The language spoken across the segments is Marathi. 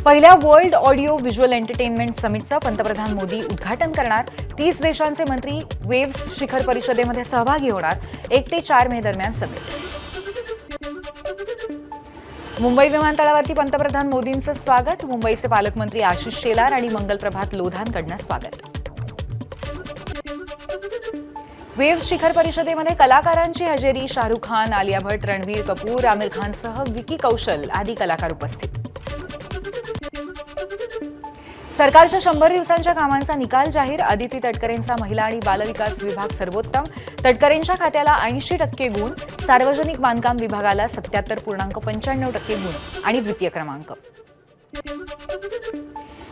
पहिल्या वर्ल्ड ऑडिओ व्हिज्युअल एंटरटेनमेंट समिटचं पंतप्रधान मोदी उद्घाटन करणार. 30 देशांचे मंत्री वेव्स शिखर परिषदेमध्ये सहभागी होणार. 1 ते 4 मे दरम्यान समिट. मुंबई विमानतळावरती पंतप्रधान मोदींचं स्वागत. मुंबईचे पालकमंत्री आशिष शेलार आणि मंगलप्रभात लोधांकडनं स्वागत. वेव्स शिखर परिषदेमध्ये कलाकारांची हजेरी. शाहरुख खान, आलिया भट्ट, रणबीर कपूर, आमिर खानसह विकी कौशल आदी कलाकार उपस्थित. सरकारच्या 100 दिवसांच्या कामांचा निकाल जाहीर. अदिती तटकरेंचा महिला आणि बालविकास विभाग सर्वोत्तम. तटकरेंच्या खात्याला 80% गुण. सार्वजनिक बांधकाम विभागाला 77.95% गुण आणि द्वितीय क्रमांक.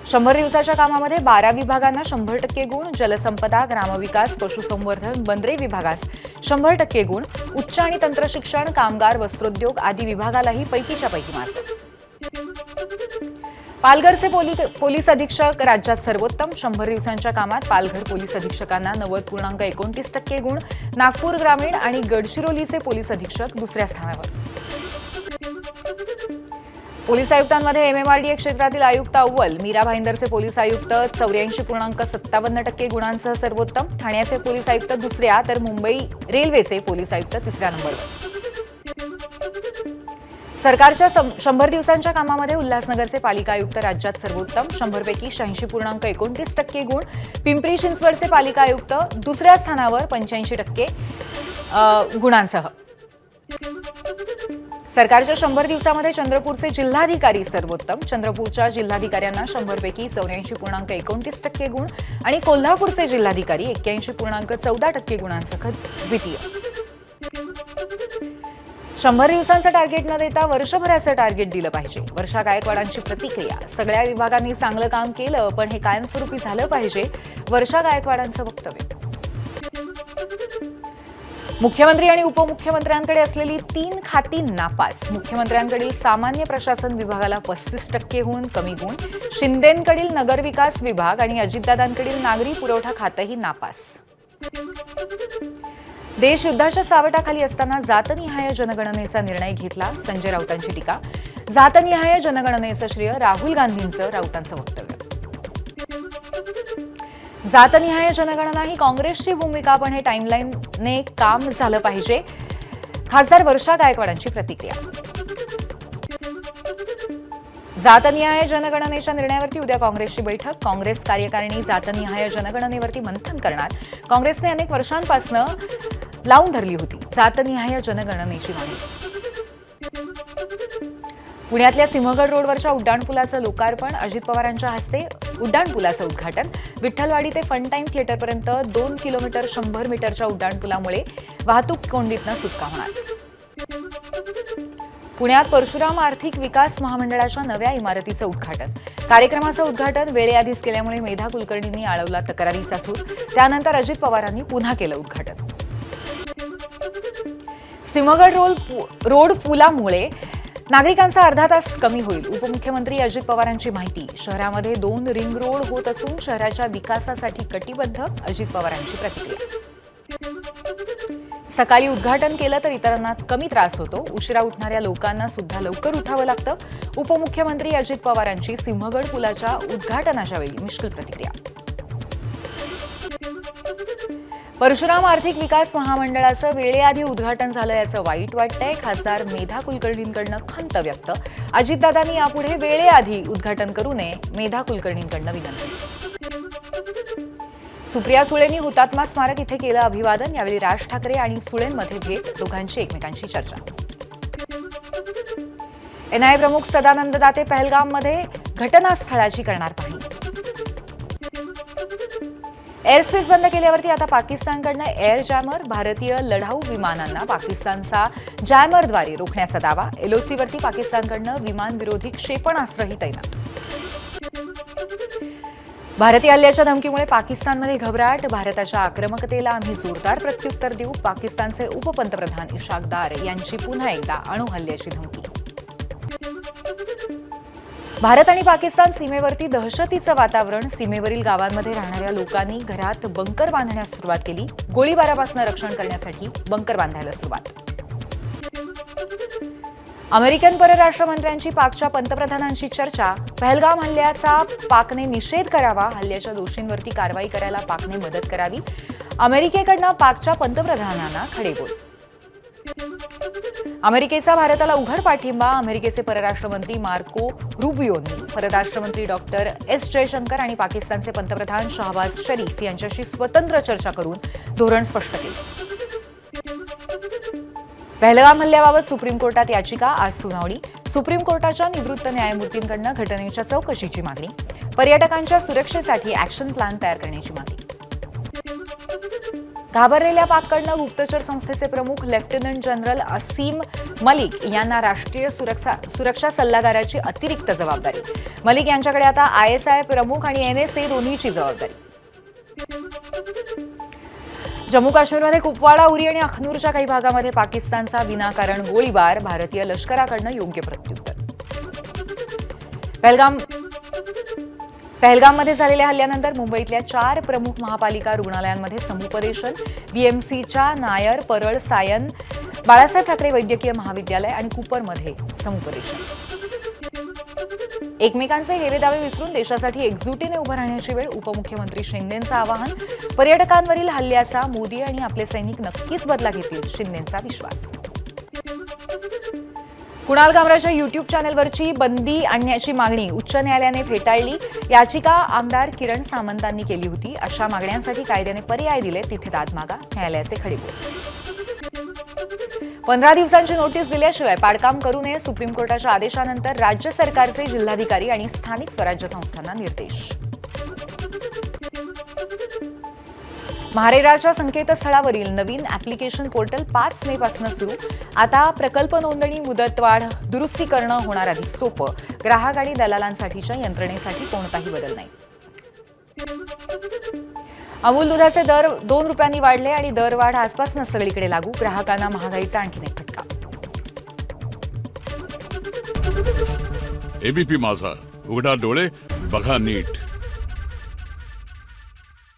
100 दिवसाच्या कामामध्ये 12 विभागांना 100% गुण. जलसंपदा, ग्रामविकास, पशुसंवर्धन, बंदरे विभागास 100% गुण. उच्च आणि तंत्रशिक्षण, कामगार, वस्त्रोद्योग आदी विभागालाही पैकीच्या पैकी मार्क. पालघरचे पोलीस अधीक्षक राज्यात सर्वोत्तम. 100 दिवसांच्या कामात पालघर पोलीस अधीक्षकांना 90.29% गुण. नागपूर ग्रामीण आणि गडचिरोलीचे पोलीस अधीक्षक दुसऱ्या स्थानावर. पोलीस आयुक्तांमध्ये एमएमआरडीए क्षेत्रातील आयुक्त अव्वल. मीरा भाईंदरचे पोलीस आयुक्त 84.57% गुणांसह सर्वोत्तम. ठाण्याचे पोलीस आयुक्त दुसऱ्या तर मुंबई रेल्वेचे पोलीस आयुक्त तिसऱ्या नंबरवर. सरकारच्या 100 दिवसांच्या कामामध्ये उल्हासनगरचे पालिका आयुक्त राज्यात सर्वोत्तम. 100 पैकी 86.29% गुण. पिंपरी चिंचवडचे पालिका आयुक्त दुसऱ्या स्थानावर 85% गुणांसह. सरकारच्या 100 दिवसामध्ये चंद्रपूरचे जिल्हाधिकारी सर्वोत्तम. चंद्रपूरच्या जिल्हाधिकाऱ्यांना 100 पैकी 84.29% गुण आणि कोल्हापूरचे जिल्हाधिकारी 81.14% गुणांसह द्वितीय. 100 दिवसांचं टार्गेट न देता वर्षभराचं टार्गेट दिलं पाहिजे. वर्षा गायकवाडांची प्रतिक्रिया. सगळ्या विभागांनी चांगलं काम केलं पण हे कायमस्वरूपी झालं पाहिजे. वर्षा गायकवाडांचं वक्तव्य. मुख्यमंत्री आणि उपमुख्यमंत्र्यांकडे असलेली 3 खाती नापास. मुख्यमंत्र्यांकडील सामान्य प्रशासन विभागाला 35%हून कमी गुण. शिंदेंकडील नगरविकास विभाग आणि अजितदादांकडील नागरी पुरवठा खातंही नापास. देश युद्धाच्या सावटाखाली असताना जातनिहाय जनगणनेचा निर्णय घेतला. संजय राऊतांची टीका. जातनिहाय जनगणनेचं श्रेय राहुल गांधींचं. राऊतांचं वक्तव्य. जातनिहाय जनगणना ही काँग्रेसची भूमिका पण हे टाइमलाईनने काम झालं पाहिजे. खासदार वर्षा गायकवाडांची प्रतिक्रिया. जातनिहाय जनगणनेच्या निर्णयावरती उद्या काँग्रेसची बैठक. काँग्रेस कार्यकारिणी जातनिहाय जनगणनेवरती मंथन करणार. काँग्रेसने अनेक वर्षांपासून लावून धरली होती जातनिहाय जनगणनेची मागणी. पुण्यातल्या सिंहगड रोडवरच्या उड्डाणपुलाचं लोकार्पण. अजित पवारांच्या हस्ते उड्डाणपुलाचं उद्घाटन. विठ्ठलवाडी ते फन टाइम थिएटरपर्यंत 2 किलोमीटर 100 मीटरच्या उड्डाणपुलामुळे वाहतूक कोंडीतनं सुटका होणार. पुण्यात परशुराम आर्थिक विकास महामंडळाच्या नव्या इमारतीचं उद्घाटन. कार्यक्रमाचं उद्घाटन वेळेआधीच केल्यामुळे मेधा कुलकर्णींनी आळवला तक्रारीचा सूर. त्यानंतर अजित पवारांनी पुन्हा केलं उद्घाटन. सिंहगड रोड पुलामुळे नागरिकांचा अर्धा तास कमी होईल. उपमुख्यमंत्री अजित पवारांची माहिती. शहरामध्ये 2 रिंग रोड होत असून शहराच्या विकासासाठी कटिबद्ध. अजित पवारांची प्रतिक्रिया. सकाळी उद्घाटन केलं तर इतरांना कमी त्रास होतो. उशिरा उठणाऱ्या लोकांना सुद्धा लवकर उठावं लागतं. उपमुख्यमंत्री अजित पवारांची सिंहगड पुलाच्या उद्घाटनाच्या वेळी मिश्किल प्रतिक्रिया. परशुराम आर्थिक विकास महामंडळाचं वेळेआधी उद्घाटन झालं याचं वाईट वाटतंय. खासदार मेधा कुलकर्णींकडनं खंत व्यक्त. अजितदादांनी यापुढे वेळेआधी उद्घाटन करू नये. मेधा कुलकर्णींकडनं विनंती. सुप्रिया सुळेंनी हुतात्मा स्मारक इथे केलं अभिवादन. यावेळी राज ठाकरे आणि सुळेंमध्ये भेट. दोघांची एकमेकांशी चर्चा. एनआयए प्रमुख सदानंद दाते पहलगाममध्ये घटनास्थळाची करणार पाहणी. एअरस्पेस बंद केल्यावरती आता पाकिस्तानकडनं एअर जॅमर. भारतीय लढाऊ विमानांना पाकिस्तानचा जॅमरद्वारे रोखण्याचा दावा. एलओसीवरती पाकिस्तानकडनं विमानविरोधी क्षेपणास्त्रही तैनात. भारतीय हल्ल्याच्या धमकीमुळे पाकिस्तानमध्ये घबराट. भारताच्या आक्रमकतेला आम्ही जोरदार प्रत्युत्तर देऊ. पाकिस्तानचे उपपंतप्रधान इशाक दार यांची पुन्हा एकदा अणुहल्ल्याची धमकी. भारत आणि पाकिस्तान सीमेवरती दहशतीचं वातावरण. सीमेवरील गावांमध्ये राहणाऱ्या लोकांनी घरात बंकर बांधण्यास सुरुवात केली. गोळीबारापासून रक्षण करण्यासाठी बंकर बांधायला सुरुवात. अमेरिकन परराष्ट्र मंत्र्यांची पाकच्या पंतप्रधानांशी चर्चा. पहलगाम हल्ल्याचा पाकने निषेध करावा. हल्ल्याच्या दोषींवरती कारवाई करायला पाकने मदत करावी. अमेरिकेकडनं पाकच्या पंतप्रधानांना खडेबोल. अमेरिकेचा भारताला उघड पाठिंबा. अमेरिकेचे परराष्ट्र मंत्री मार्को रुबियोंनी परराष्ट्रमंत्री डॉक्टर एस जयशंकर आणि पाकिस्तानचे पंतप्रधान शहबाज शरीफ यांच्याशी स्वतंत्र चर्चा करून धोरण स्पष्ट केले. पहलगाम हल्ल्याबाबत सुप्रीम कोर्टात याचिका. आज सुनावणी. सुप्रीम कोर्टाच्या निवृत्त न्यायमूर्तींकडनं घटनेच्या चौकशीची मागणी. पर्यटकांच्या सुरक्षेसाठी ॲक्शन प्लॅन तयार करण्याची मागणी. घाबरलेल्या पाककडनं गुप्तचर संस्थेचे प्रमुख लेफ्टनंट जनरल असीम मलिक यांना राष्ट्रीय सुरक्षा सल्लागाराची अतिरिक्त जबाबदारी. मलिक यांच्याकडे आता ISI प्रमुख आणि NSA दोन्हीची जबाबदारी. जम्मू काश्मीरमध्ये कुपवाडा, उरी आणि अखनूरच्या काही भागामध्ये पाकिस्तानचा विनाकारण गोळीबार. भारतीय लष्कराकडनं योग्य प्रत्युत्तर. पहलगाममध्ये झालेल्या हल्ल्यानंतर मुंबईतल्या 4 प्रमुख महापालिका रुग्णालयांमध्ये समुपदेशन. BMCच्या नायर, परळ, सायन, बाळासाहेब ठाकरे वैद्यकीय महाविद्यालय आणि कुपरमध्ये समुपदेशन. एकमेकांचे हेवेदावे विसरून देशासाठी एकजुटीने उभं राहण्याची वेळ. उपमुख्यमंत्री शिंदेंचं आवाहन. पर्यटकांवरील हल्ल्याचा मोदी आणि आपले सैनिक नक्कीच बदला घेतील, शिंदेंचा विश्वास. कुणाल कामराच्या युट्यूब चॅनलवरची बंदी आणण्याची मागणी उच्च न्यायालयाने फेटाळली. याचिका आमदार किरण सामंतांनी केली होती. अशा मागण्यांसाठी कायद्याने पर्याय दिले, तिथे दाद मागा, न्यायालयाचे खडेबोल. 15 दिवसांची नोटीस दिल्याशिवाय पाडकाम करू नये. सुप्रीम कोर्टाच्या आदेशानंतर राज्य सरकारचे जिल्हाधिकारी आणि स्थानिक स्वराज्य संस्थांना निर्देश. महारेराच्या संकेतस्थळावरील नवीन ॲप्लिकेशन पोर्टल 5 मे पासून सुरू. आता प्रकल्प नोंदणी, मुदतवाढ, दुरुस्ती करणं होणार अधिक सोपं. ग्राहक आणि दलालांसाठीच्या यंत्रणेसाठी कोणताही बदल नाही. अमूल दुधाचे दर 2 रुपयांनी वाढले आणि दरवाढ आजपासून सगळीकडे लागू. ग्राहकांना महागाईचा आणखीन एक फटका. ABP माझा, उघडा डोळे बघा नीट.